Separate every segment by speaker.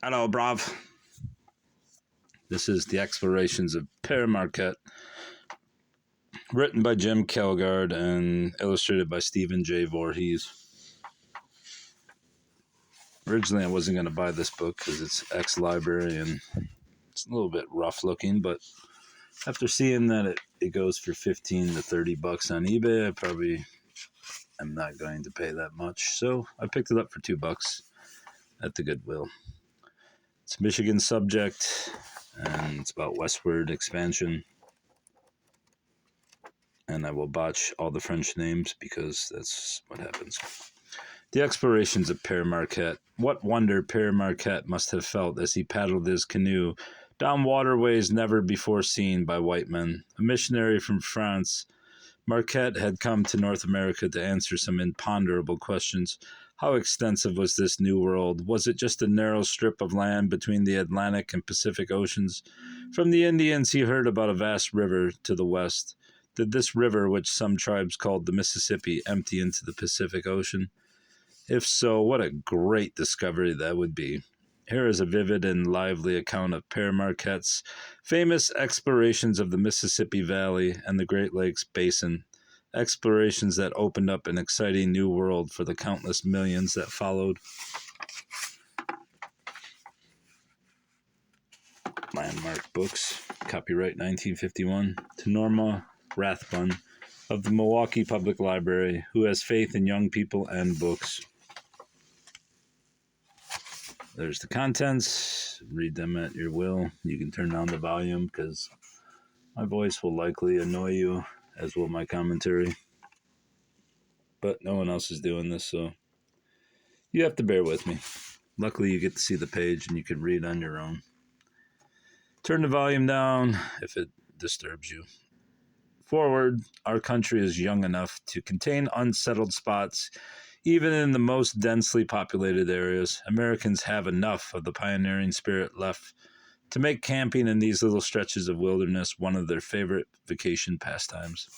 Speaker 1: Hello, Brav. This is The Explorations of Père Marquette, written by Jim Kjelgaard and illustrated by Stephen J. Voorhees. Originally, I wasn't going to buy this book because it's ex-library and it's a little bit rough looking, but after seeing that it goes for $15 to $30 on eBay, I probably am not going to pay that much. So I picked it up for $2 at the Goodwill. It's a Michigan subject, and it's about westward expansion. And I will botch all the French names because that's what happens. The explorations of Père Marquette. What wonder Père Marquette must have felt as he paddled his canoe down waterways never before seen by white men. A missionary from France, Marquette had come to North America to answer some imponderable questions. How extensive was this new world? Was it just a narrow strip of land between the Atlantic and Pacific Oceans? From the Indians he heard about a vast river to the west. Did this river, which some tribes called the Mississippi, empty into the Pacific Ocean? If so, what a great discovery that would be. Here is a vivid and lively account of Père Marquette's famous explorations of the Mississippi Valley and the Great Lakes Basin, explorations that opened up an exciting new world for the countless millions that followed. Landmark Books, copyright 1951, to Norma Rathbun of the Milwaukee Public Library, who has faith in young people and books. There's the contents. Read them at your will. You can turn down the volume because my voice will likely annoy you, as will my commentary. But no one else is doing this, so you have to bear with me. Luckily, you get to see the page and you can read on your own. Turn the volume down if it disturbs you. Forward, our country is young enough to contain unsettled spots. Even in the most densely populated areas, Americans have enough of the pioneering spirit left to make camping in these little stretches of wilderness one of their favorite vacation pastimes.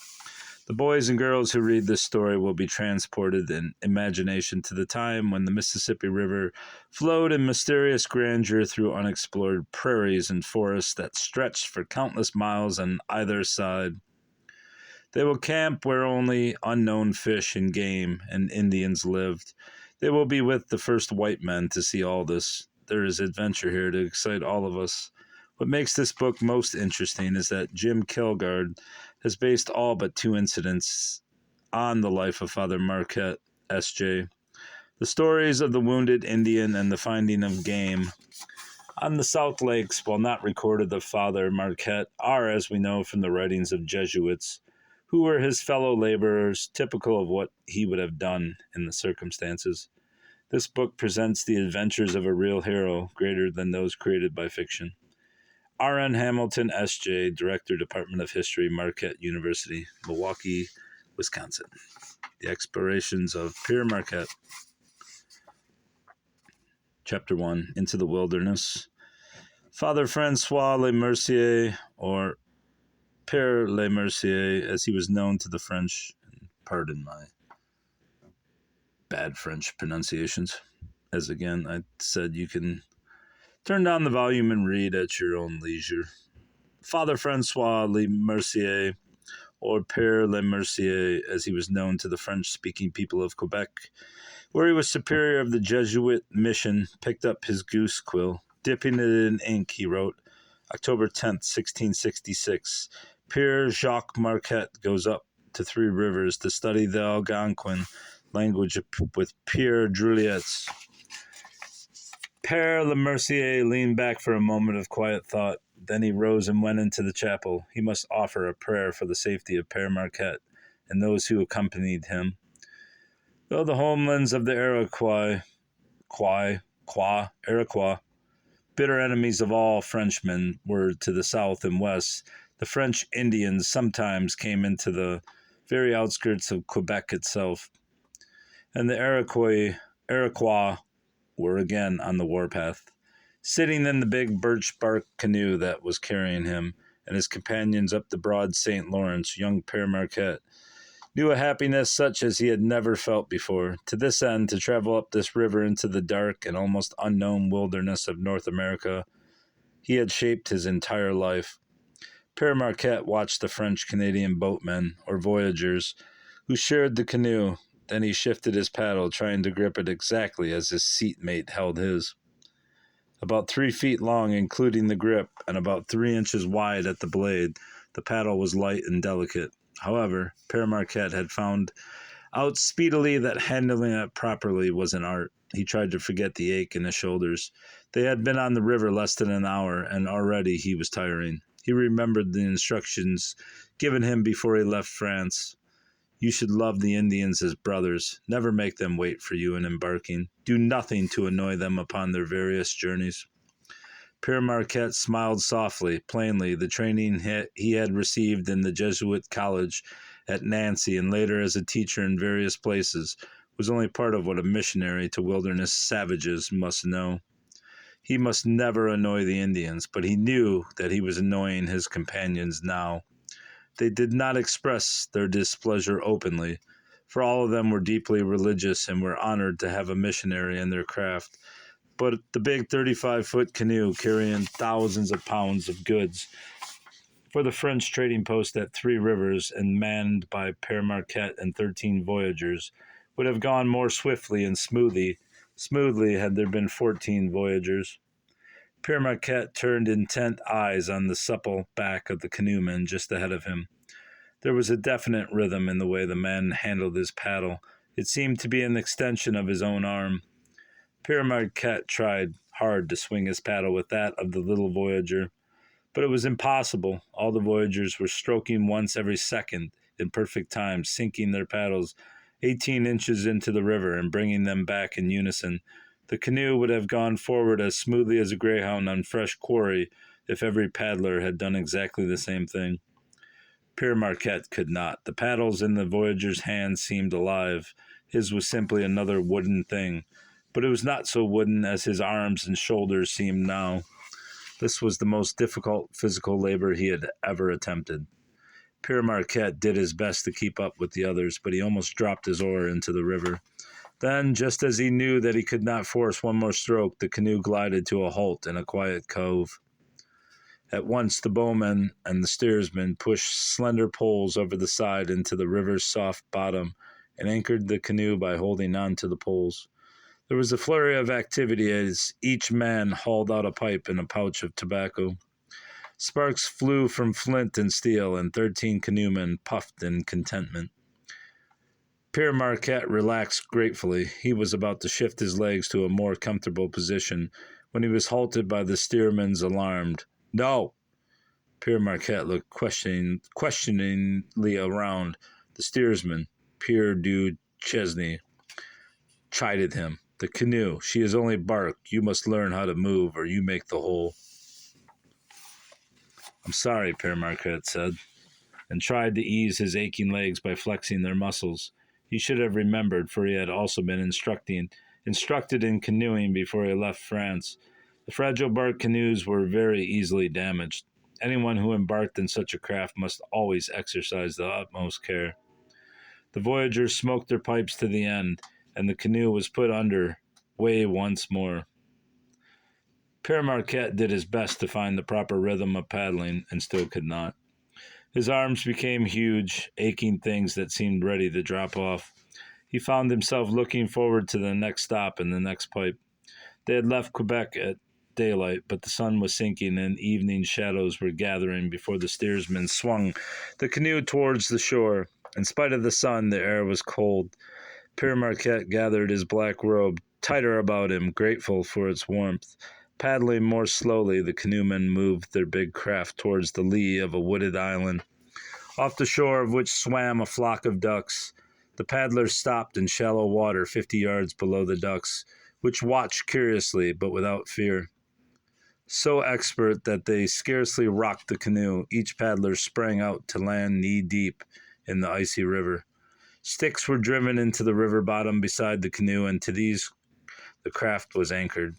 Speaker 1: The boys and girls who read this story will be transported in imagination to the time when the Mississippi River flowed in mysterious grandeur through unexplored prairies and forests that stretched for countless miles on either side. They will camp where only unknown fish and game and Indians lived. They will be with the first white men to see all this. There is adventure here to excite all of us. What makes this book most interesting is that Jim Kjelgaard has based all but 2 incidents on the life of Father Marquette, S.J. The stories of the wounded Indian and the finding of game on the South Lakes, while not recorded of Father Marquette, are, as we know from the writings of Jesuits, who were his fellow laborers, typical of what he would have done in the circumstances. This book presents the adventures of a real hero, greater than those created by fiction. R.N. Hamilton, S.J., Director, Department of History, Marquette University, Milwaukee, Wisconsin. The Explorations of Père Marquette. Chapter 1, Into the Wilderness. Father Francois Le Mercier, or Père Le Mercier, as he was known to the French, and pardon my bad French pronunciations, as again I said, you can turn down the volume and read at your own leisure. Father Francois Le Mercier, or Père Le Mercier, as he was known to the French-speaking people of Quebec, where he was superior of the Jesuit mission, picked up his goose quill. Dipping it in ink, he wrote, October 10th, 1666, Père Jacques Marquette goes up to 3 Rivers to study the Algonquin language with Père Druillettes. Père Le Mercier leaned back for a moment of quiet thought. Then he rose and went into the chapel. He must offer a prayer for the safety of Père Marquette and those who accompanied him. Though the homelands of the Iroquois, bitter enemies of all Frenchmen, were to the south and west, the French Indians sometimes came into the very outskirts of Quebec itself, and the Iroquois were again on the warpath. Sitting in the big birch bark canoe that was carrying him and his companions up the broad St. Lawrence, young Père Marquette knew a happiness such as he had never felt before. To this end, to travel up this river into the dark and almost unknown wilderness of North America, he had shaped his entire life. Père Marquette watched the French-Canadian boatmen, or voyageurs, who shared the canoe. Then he shifted his paddle, trying to grip it exactly as his seatmate held his. About 3 feet long, including the grip, and about 3 inches wide at the blade, the paddle was light and delicate. However, Père Marquette had found out speedily that handling it properly was an art. He tried to forget the ache in his shoulders. They had been on the river less than an hour, and already he was tiring. He remembered the instructions given him before he left France. You should love the Indians as brothers. Never make them wait for you in embarking. Do nothing to annoy them upon their various journeys. Père Marquette smiled softly. Plainly, the training he had received in the Jesuit college at Nancy and later as a teacher in various places was only part of what a missionary to wilderness savages must know. He must never annoy the Indians, but he knew that he was annoying his companions now. They did not express their displeasure openly, for all of them were deeply religious and were honored to have a missionary in their craft. But the big 35-foot canoe carrying thousands of pounds of goods for the French trading post at Three Rivers and manned by Père Marquette and 13 voyageurs would have gone more swiftly and smoothly had there been 14 voyageurs. Père Marquette turned intent eyes on the supple back of the canoeman just ahead of him. There was a definite rhythm in the way the man handled his paddle. It seemed to be an extension of his own arm. Père Marquette tried hard to swing his paddle with that of the little voyager, but it was impossible. All the voyageurs were stroking once every second in perfect time, sinking their paddles 18 inches into the river and bringing them back in unison. The canoe would have gone forward as smoothly as a greyhound on fresh quarry if every paddler had done exactly the same thing. Père Marquette could not. The paddles in the voyager's hands seemed alive. His was simply another wooden thing, but it was not so wooden as his arms and shoulders seemed now. This was the most difficult physical labor he had ever attempted. Père Marquette did his best to keep up with the others, but he almost dropped his oar into the river. Then, just as he knew that he could not force one more stroke, the canoe glided to a halt in a quiet cove. At once the bowman and the steersman pushed slender poles over the side into the river's soft bottom and anchored the canoe by holding on to the poles. There was a flurry of activity as each man hauled out a pipe and a pouch of tobacco. Sparks flew from flint and steel, and 13 canoemen puffed in contentment. Père Marquette relaxed gratefully. He was about to shift his legs to a more comfortable position when he was halted by the steersman's alarmed, "No!" Père Marquette looked questioningly around. The steersman, Pierre du Chesney, chided him. "The canoe, she is only bark. You must learn how to move, or you make the hole." "I'm sorry," Père Marquette said, and tried to ease his aching legs by flexing their muscles. He should have remembered, for he had also been instructed in canoeing before he left France. The fragile bark canoes were very easily damaged. Anyone who embarked in such a craft must always exercise the utmost care. The voyageurs smoked their pipes to the end, and the canoe was put under way once more. Père Marquette did his best to find the proper rhythm of paddling, and still could not. His arms became huge, aching things that seemed ready to drop off. He found himself looking forward to the next stop and the next pipe. They had left Quebec at daylight, but the sun was sinking and evening shadows were gathering before the steersman swung the canoe towards the shore. In spite of the sun, the air was cold. Père Marquette gathered his black robe tighter about him, grateful for its warmth. Paddling more slowly, the canoemen moved their big craft towards the lee of a wooded island, off the shore of which swam a flock of ducks. The paddlers stopped in shallow water 50 yards below the ducks, which watched curiously but without fear. So expert that they scarcely rocked the canoe, each paddler sprang out to land knee-deep in the icy river. Sticks were driven into the river bottom beside the canoe, and to these the craft was anchored.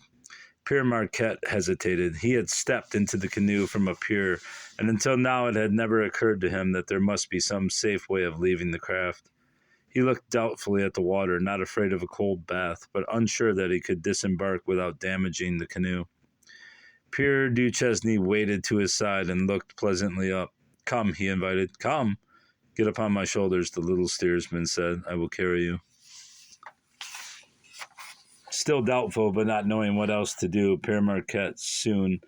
Speaker 1: Père Marquette hesitated. He had stepped into the canoe from a pier and until now it had never occurred to him that there must be some safe way of leaving the craft. He looked doubtfully at the water, not afraid of a cold bath, but unsure that he could disembark without damaging the canoe. Père Duchesne waded to his side and looked pleasantly up. "Come," he invited. "Come. Get upon my shoulders," the little steersman said. "I will carry you." Still doubtful, but not knowing what else to do, Père Marquette stood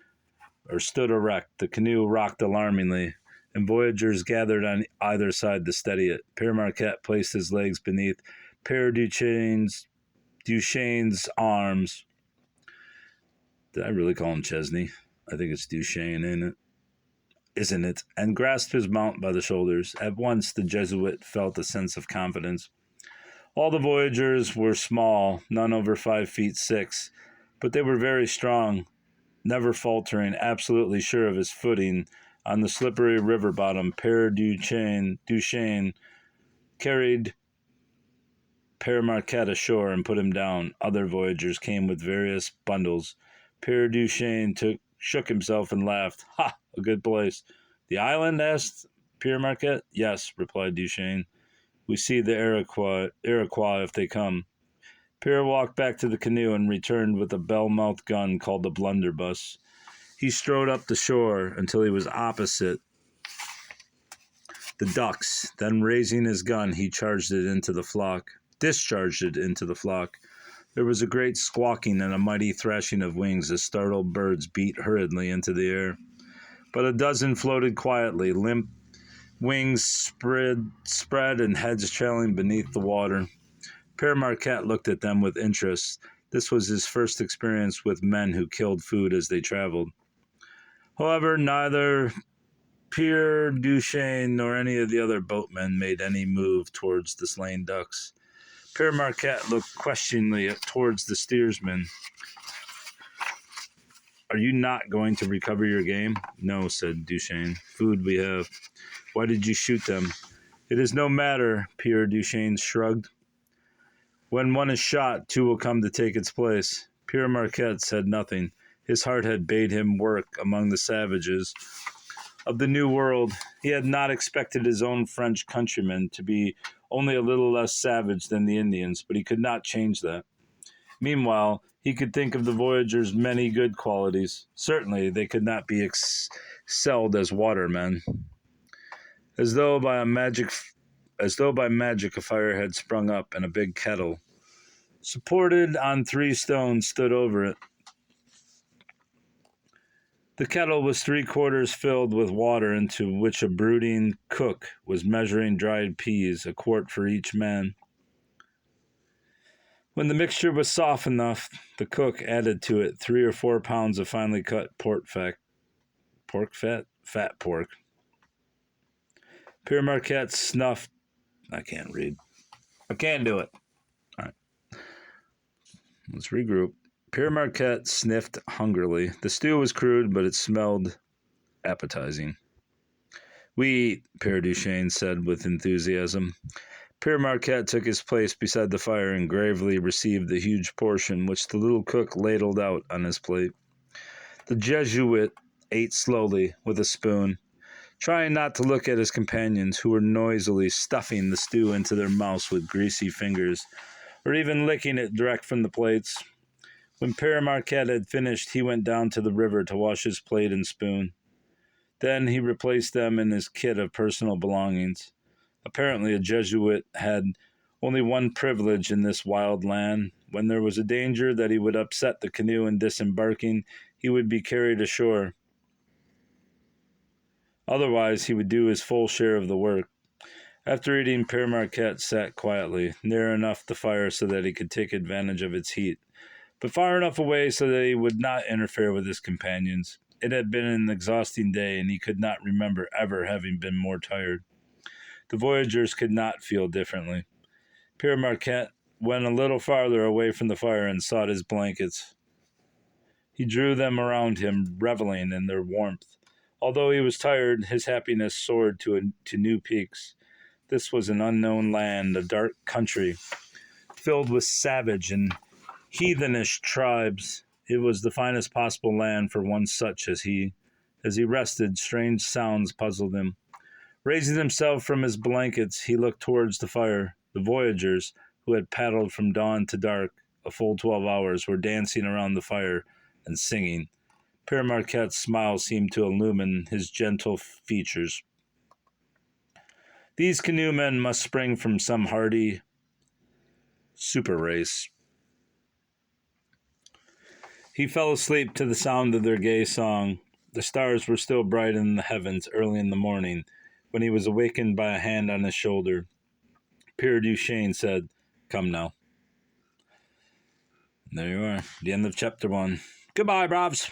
Speaker 1: erect. The canoe rocked alarmingly, and voyagers gathered on either side to steady it. Père Marquette placed his legs beneath Père Duchesne's arms. Did I really call him Chesney? I think it's Duchesne, isn't it? And grasped his mount by the shoulders. At once the Jesuit felt a sense of confidence. All the voyagers were small, none over 5'6", but they were very strong, never faltering, absolutely sure of his footing. On the slippery river bottom, Père Duchesne carried Père Marquette ashore and put him down. Other voyagers came with various bundles. Père Duchesne shook himself and laughed. "Ha! A good place." "The island?" asked Père Marquette. "Yes," replied Duchesne. "We see the Iroquois if they come." Père walked back to the canoe and returned with a bell-mouthed gun called the blunderbuss. He strode up the shore until he was opposite the ducks. Then, raising his gun, he discharged it into the flock. There was a great squawking and a mighty thrashing of wings as startled birds beat hurriedly into the air. But a dozen floated quietly, limp wings spread and heads trailing beneath the water. Père Marquette looked at them with interest. This was his first experience with men who killed food as they traveled. However, neither Père Duchesne nor any of the other boatmen made any move towards the slain ducks. Père Marquette looked questioningly towards the steersman. "Are you not going to recover your game?" "No," said Duchesne. "Food we have." "Why did you shoot them?" "It is no matter," Père Duchesne shrugged. "When one is shot, two will come to take its place." Père Marquette said nothing. His heart had bade him work among the savages of the New World. He had not expected his own French countrymen to be only a little less savage than the Indians, but he could not change that. Meanwhile, he could think of the voyagers' many good qualities. Certainly, they could not be excelled as watermen. As though by magic, a fire had sprung up, and a big kettle, supported on 3 stones, stood over it. The kettle was 3/4 filled with water, into which a brooding cook was measuring dried peas, a quart for each man. When the mixture was soft enough, the cook added to it 3 or 4 pounds of finely cut fat pork. Père Marquette snuffed. I can't read. I can't do it. All right. Let's regroup. Père Marquette sniffed hungrily. The stew was crude, but it smelled appetizing. "We eat," Père Duchesne said with enthusiasm. Père Marquette took his place beside the fire and gravely received the huge portion which the little cook ladled out on his plate. The Jesuit ate slowly, with a spoon, trying not to look at his companions, who were noisily stuffing the stew into their mouths with greasy fingers, or even licking it direct from the plates. When Père Marquette had finished, he went down to the river to wash his plate and spoon. Then he replaced them in his kit of personal belongings. Apparently, a Jesuit had only one privilege in this wild land. When there was a danger that he would upset the canoe in disembarking, he would be carried ashore. Otherwise, he would do his full share of the work. After eating, Père Marquette sat quietly, near enough the fire so that he could take advantage of its heat, but far enough away so that he would not interfere with his companions. It had been an exhausting day, and he could not remember ever having been more tired. The voyagers could not feel differently. Père Marquette went a little farther away from the fire and sought his blankets. He drew them around him, reveling in their warmth. Although he was tired, his happiness soared to new peaks. This was an unknown land, a dark country, filled with savage and heathenish tribes. It was the finest possible land for one such as he. As he rested, strange sounds puzzled him. Raising himself from his blankets, he looked towards the fire. The voyagers, who had paddled from dawn to dark, a full 12 hours, were dancing around the fire and singing. Père Marquette's smile seemed to illumine his gentle features. These canoemen must spring from some hardy super race. He fell asleep to the sound of their gay song. The stars were still bright in the heavens early in the morning when he was awakened by a hand on his shoulder. Père Duchesne said, "Come now." And there you are, the end of chapter 1. Goodbye, bravs.